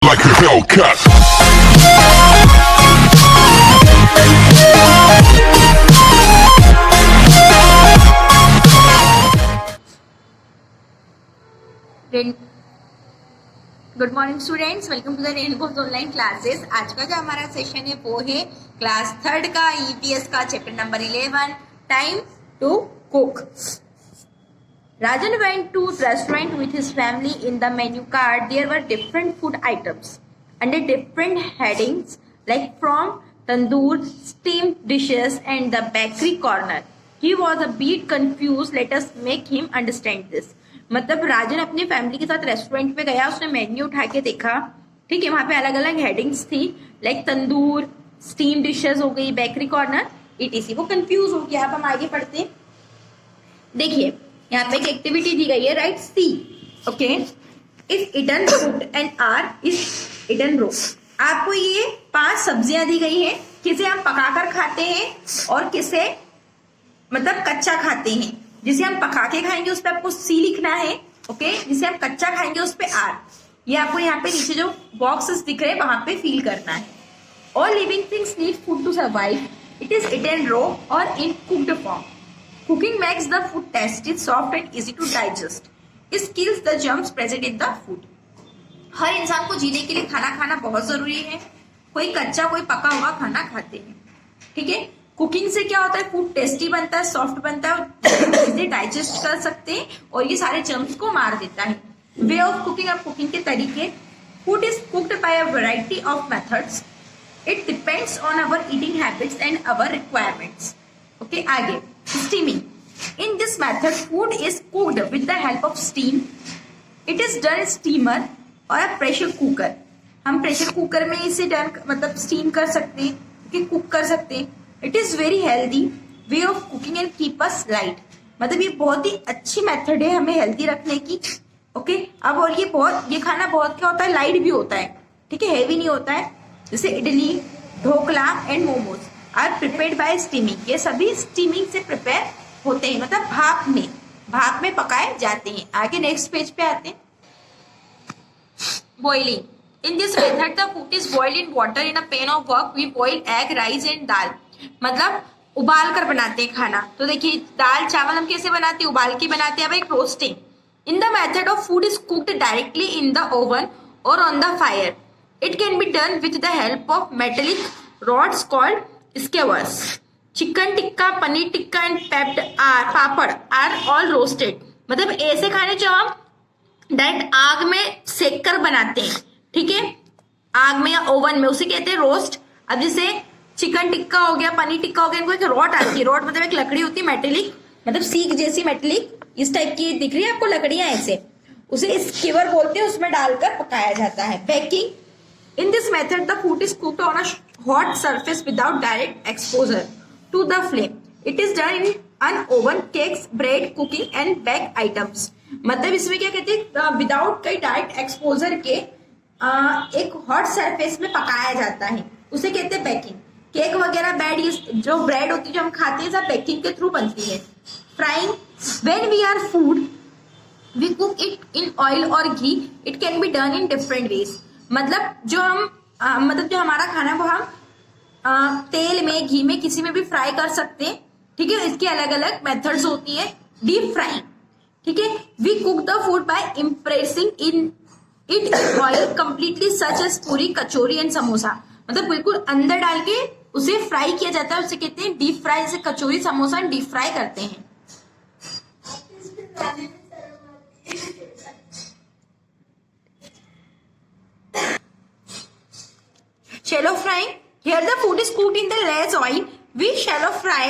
like a Hellcat. Good morning students, welcome to the Rainbows online classes. आज का जो हमारा सेशन है वो है क्लास 3 का ईवीएस का chapter number 11, time to cook. Rajan went to restaurant with his family. In the menu card there were different food items under different headings like from tandoor, steamed dishes and the bakery corner. He was a bit confused. Let us make him understand this. मतलब राजन अपनी family के साथ restaurant पे गया, उसने menu उठा के देखा, ठीक है, वहां पे अलग अलग हेडिंग्स थी लाइक तंदूर, स्टीम डिशेस हो गई, बेकरी कॉर्नर, ईटीसी। वो कंफ्यूज हो गया। अब हम आगे पढ़ते। देखिए यहाँ पे एक एक्टिविटी दी गई है, right see. Okay, if eaten food and or is eaten raw. आपको ये 5 सब्जियां दी गई हैं, किसे हम पकाकर खाते हैं और किसे मतलब कच्चा खाते हैं। जिसे हम पका के खाएंगे उस पर आपको सी लिखना है, ओके। जिसे हम कच्चा खाएंगे उस पे आर। ये आपको यहाँ पे नीचे जो बॉक्सेस दिख रहे हैं वहां पे फिल करना है। All living things need food to survive. It is eaten raw और in cooked form. Cooking makes the food tasty, soft and easy to digest. It kills the germs present in the food. हर इंसान को जीने के लिए खाना खाना बहुत जरूरी है। कोई कच्चा कोई पका हुआ खाना खाते हैं, ठीक है। कुकिंग से क्या होता है, फूड टेस्टी बनता है, सॉफ्ट बनता है, इसे डाइजेस्ट कर सकते हैं और ये सारे जर्म्स को मार देता है। वे ऑफ कुकिंग, अब कुकिंग के तरीके। Food is cooked bye a variety of methods. It depends on our eating habits and our requirements. Okay, आगे steaming. In this method, food is cooked with the help of steam. It is done in steamer or a pressure cooker. हम pressure cooker में इसे done मतलब steam कर सकते हैं, कि cook कर सकते हैं। It is very healthy way of cooking and keep us light. मतलब ये बहुत ही अच्छी मेथड है हमें हेल्दी रखने की, ओके। अब और ये खाना बहुत क्या होता है, लाइट भी होता है, ठीक है, हेवी नहीं होता है। जैसे idli, dhokla and momos are prepared by steaming. ये सभी स्टीमिंग से प्रिपेयर होते हैं, मतलब भाप में पकाए जाते हैं। आगे नेक्स्ट पेज पे आते हैं। Boiling. In this method the food is boiled in water in a pan of work. We boil egg, rice and dal. मतलब उबाल कर बनाते हैं खाना। तो देखिए दाल चावल हम कैसे बनाते हैं, उबाल के बनाते हैं। अब एक roasting. In the method of food is cooked directly in the oven और on the fire. It can be done with the help of metallic rods called skewers. Chicken tikka, paneer tikka and papad are all roasted. मतलब ऐसे खाने जो हम direct आग में सेक कर बनाते हैं, ठीक है, आग में या ओवन में, उसे कहते हैं रोस्ट। अब जैसे चिकन टिक्का हो गया, पनीर टिक्का हो गया, इनको एक रॉड आती है। रॉड मतलब एक लकड़ी होती है मेटेलिक, मतलब सीख जैसी मेटेलिक, इस टाइप की दिख रही है आपको लकड़ियां ऐसे, उसे स्कीवर बोलते हैं, उसमें डालकर पकाया जाता है। Baking. In this method, the food is cooked on a hot surface without direct exposure to the flame. It is done in an oven, cakes, bread, cooking and baked items. मतलब इसमें क्या कहते हैं, विदाउट कई direct exposure के एक hot surface में पकाया जाता है, उसे कहते हैं बेकिंग। केक वगैरह जो ब्रेड होती है जो हम खाते हैं सब बेकिंग के थ्रू बनती है। Frying. When we are food, we cook it in oil or ghee. It can be done in different ways. मतलब जो हमारा खाना है वो हम तेल में, घी में, किसी में भी फ्राई कर सकते हैं, ठीक है। इसकी अलग अलग मेथड्स होती है। डीप फ्राइंग, ठीक है। We cook the food by impressing in it oil completely such as puri, kachori and samosa. मतलब बिल्कुल अंदर डाल के उसे फ्राई किया जाता है, उसे कहते हैं डीप फ्राई। जैसे कचौरी समोसा डीप फ्राई करते हैं। Shallow frying. Here the food is cooked in the less oil. We shallow fry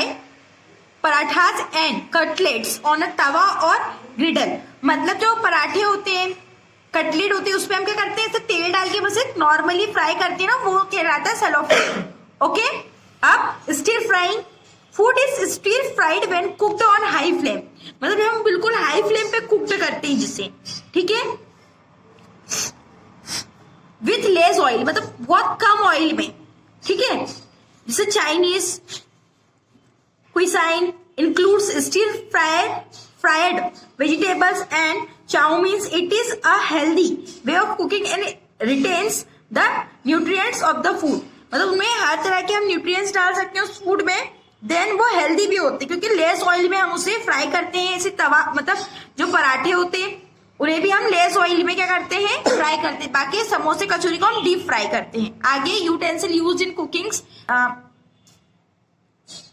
parathas and cutlets on a tawa or griddle. मतलब जो पराठे होते हैं, कटलेट होते हैं, उसपे हम क्या करते हैं, ऐसे तेल डाल के बस एक नॉर्मली फ्राई करते हैं ना, वो कहलाता है शैलो फ्राइंग, ओके। अब stir frying. Food is stir fried when cooked on high flame. मतलब हम बिल्कुल हाई फ्लेम पे कुक्ड करते हैं जिसे, ठीक है, विथ लेस ऑयल, मतलब बहुत कम ऑयल में, ठीक है। जैसे Chinese cuisine includes stir fried vegetables and chow means. It is a healthy way of cooking and retains the nutrients of the food, मतलब उनमें हर तरह के हम न्यूट्रिएंट्स डाल सकते हैं उस फूड में, देन वो हेल्दी भी होती है क्योंकि लेस ऑयल में हम उसे फ्राई करते हैं। ऐसे तवा मतलब जो पराठे होते हैं उन्हें भी हम लेस ऑयल में क्या करते हैं, फ्राई करते हैं। बाकी समोसे कचौरी को हम डीप फ्राई करते हैं। आगे यूटेंसिल यूज इन कुकिंग्स,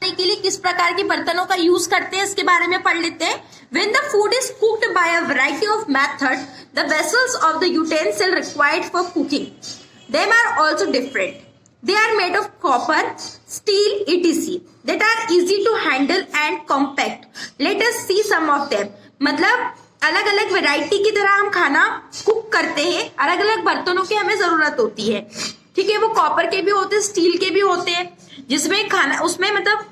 के लिए किस प्रकार के बर्तनों का यूज करते हैं इसके बारे में पढ़ लेते हैं। When the food is cooked by a variety of methods, the vessels of the utensil required for cooking them are also different. They are made of copper, steel, etc. that are easy to handle and compact. Let us see some of them. मतलब अलग अलग variety की तरह हम खाना cook करते हैं, अलग अलग बर्तनों की हमें जरूरत होती है। ठीक है, वो कॉपर के भी होते हैं, स्टील के भी होते हैं, जिसमें खाना उसमें मतलब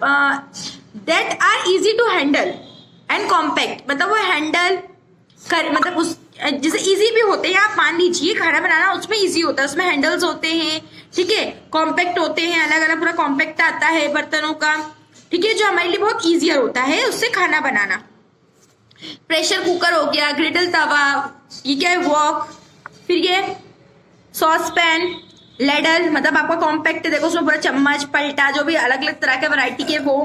that are easy to handle and compact, मतलब वो हैंडल कर मतलब उस जैसे इजी भी होते हैं। आप मान लीजिए खाना बनाना उसमें इजी होता है, उसमें हैंडल्स होते हैं, ठीक है, कॉम्पैक्ट होते हैं, अलग अलग पूरा कॉम्पैक्ट आता है बर्तनों का, ठीक है, जो हमारे लिए बहुत ईजियर होता है उससे खाना बनाना। प्रेशर कुकर हो गया, ग्रिडल तवा, ये क्या है वॉक, फिर ये सॉस पैन, लेडल मतलब आपका कॉम्पैक्ट है, देखो उसमें पूरा चम्मच पलटा जो भी अलग अलग तरह के वैरायटी के वो,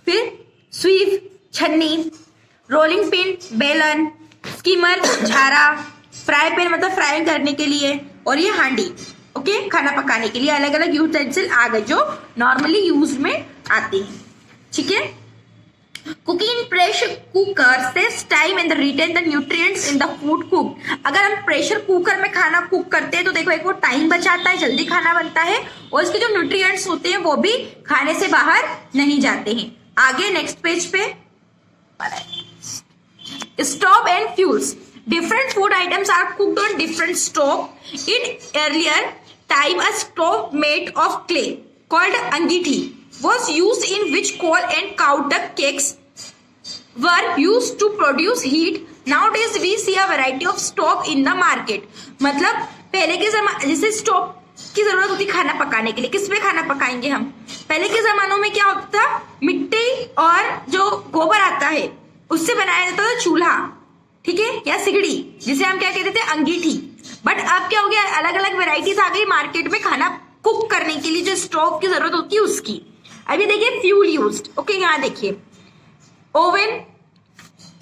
फिर स्वीव छन्नी, रोलिंग पिन बेलन, स्कीमर झारा, फ्राई पैन मतलब फ्राई करने के लिए, और ये हांडी ओके खाना पकाने के लिए। अलग अलग यूटेंसिल आ गए जो नॉर्मली यूज में आते हैं, ठीक है। Cooking in pressure cooker saves time and retain the nutrients in the food cook. अगर हम प्रेशर कुकर में खाना कुक करते हैं तो देखो एक वो टाइम बचाता है, जल्दी खाना बनता है, और इसके जो न्यूट्रिएंट्स होते हैं वो भी खाने से बाहर नहीं जाते हैं। आगे नेक्स्ट पेज पे stove and fuels. Different food items are cooked on different stove. In earlier time, a stove made of clay called angithi was used in which coal and cow dung cakes were used to produce heat. Nowadays, we see a variety of stove in the market. मतलब पहले के जमाने जैसे stove की जरूरत होती खाना पकाने के लिए, किस पे खाना पकाएंगे हम? पहले के जमानों में क्या होता था, मिट्टी और जो गोबर आता है उससे बनाया जाता था चूल्हा, ठीक है, या सिगड़ी जिसे हम क्या कहते थे अंगीठी। बट अब क्या हो गया, अलग अलग वेराइटीज आ गई मार्केट में खाना कुक करने के लिए जो स्टोव की जरूरत होती है उसकी। अभी देखिए फ्यूल यूज्ड, ओके यहाँ देखिए ओवन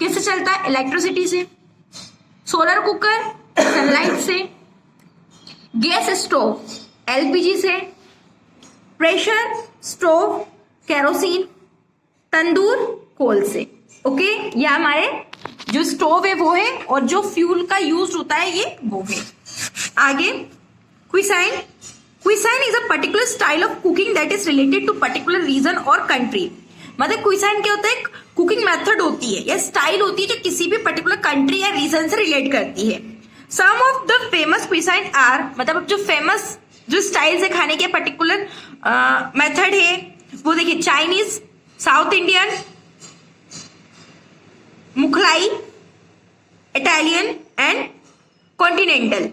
किससे चलता है, इलेक्ट्रिसिटी से, सोलर कुकर सनलाइट से, गैस स्टोव एलपीजी से, प्रेशर स्टोव केरोसिन, तंदूर कोल से, ओके। यह हमारे जो स्टोव है वो है, और जो फ्यूल का यूज होता है ये वो है। आगे cuisine. Cuisine is a particular style of cooking that is related to particular region और कंट्री। मतलब क्विसाइन क्या होता है, कुकिंग मेथड होती है या स्टाइल होती है जो किसी भी पर्टिकुलर कंट्री या रीजन से रिलेट करती है। सम ऑफ द फेमस क्विसाइन आर, मतलब जो फेमस जो स्टाइल है खाने के पर्टिकुलर मेथड है वो देखिए Chinese, south Indian, Mughlai, Italian and continental.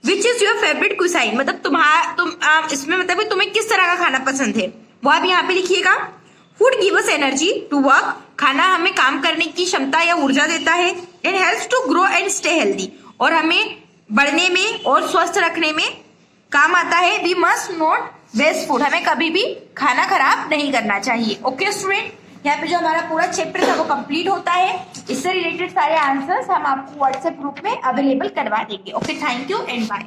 Which is your favourite cuisine, मतलब इसमें मतलब तुम्हें किस तरह का खाना पसंद है वो आप यहाँ पे लिखिएगा। Food give us energy to work, खाना हमें काम करने की क्षमता या ऊर्जा देता है। It helps to grow and stay healthy, और हमें बढ़ने में और स्वस्थ रखने में काम आता है। We must not waste food, हमें कभी भी खाना खराब नहीं करना चाहिए। ओके स्टूडेंट, यहाँ पे जो हमारा पूरा चैप्टर था वो कंप्लीट होता है। इससे रिलेटेड सारे आंसर्स हम आपको व्हाट्सएप ग्रुप में अवेलेबल करवा देंगे। Okay, thank you and bye.